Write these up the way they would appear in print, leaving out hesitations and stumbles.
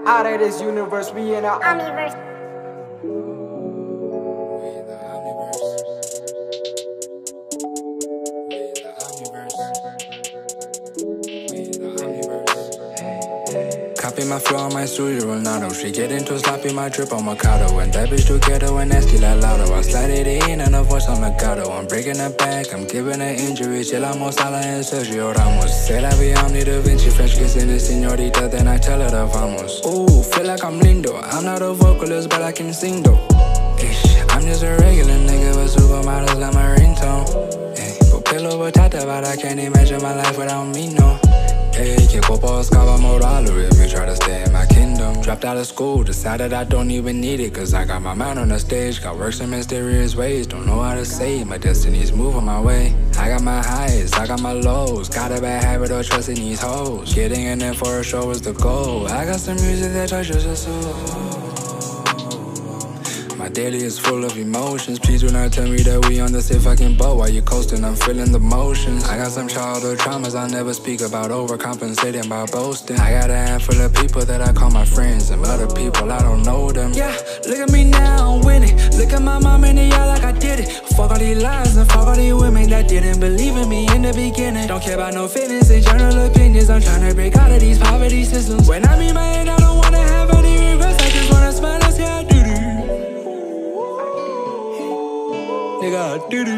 Out of this universe, we in our omniverse. Copy my flow on my studio Ronaldo. She get into sloppy, my drip on Makhado. And that bitch together and nasty like Lotto. I slide it in and a voice on Makhado. I'm breaking her back, I'm giving her injuries. Till I'm Salah and Sergio Ramos. Say la vie omni Da Vinci, French kissing the señorita, then I tell her to vamos. Ooh, feel like I'm lindo. I'm not a vocalist, but I can sing though. Ish, I'm just a regular nigga with supermodels like my ringtone. Thapelo OMNY, but I can't imagine my life without me, no. Hey, que copo escapa moralo if you try to stay in my kingdom. Dropped out of school, decided I don't even need it, cause I got my mind on the stage. Got works in mysterious ways, don't know how to say it. My destiny's moving my way. I got my highs, I got my lows. Got a bad habit of trusting these hoes. Getting in there for a show is the goal. I got some music that touches the soul. My daily is full of emotions. Please do not tell me that we on the same fucking boat. While you coasting, I'm feeling the motions. I got some childhood traumas I never speak about, overcompensating by boasting. I got a handful of people that I call my friends, and other people I don't know them. Yeah, look at me now, I'm winning. Look at my mom in the eye like I did it. Fuck all these lies and fuck all these women that didn't believe in me in the beginning. Don't care about no feelings and general opinions. I'm trying to break out of these poverty systems. When I'm in my head, I don't wanna have any regrets. I just wanna smile and say I did it. Nigga, I did it.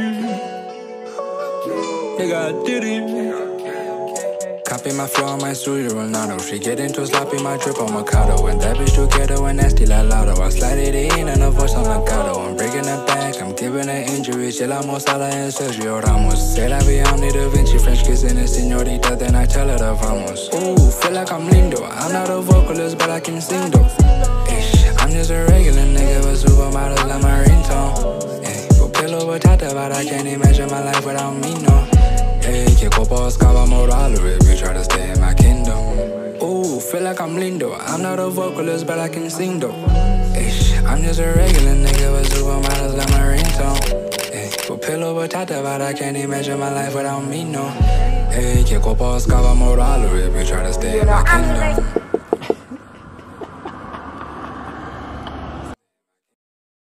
Nigga, I did it. Copy my flow on my studio Ronaldo. She get into sloppy, my drip on Makhado. And that bitch together and nasty like Lotto. I slide it in and a voice on Makhado. I'm breaking her back, I'm giving her injuries. Till I'm Salah and Sergio Ramos. Say la vie omni Da Vinci, French kissing the señorita, then I tell her to vamos. Ooh, feel like I'm lindo. I'm not a vocalist, but I can sing though. Ish, I'm just a regular nigga with supermodels like my ringtone. Thapelo OMNY, but I can't imagine my life without me, no. Hey, que copo escapa moralo if you try to stay in my kingdom. Ooh, feel like I'm lindo. I'm not a vocalist, but I can sing though. Ish, I'm just a regular nigga with supermodels like my ringtone. Hey, Thapelo OMNY, but I can't imagine my life without me, no. Hey, que copo escapa moralo if you try to stay in my kingdom.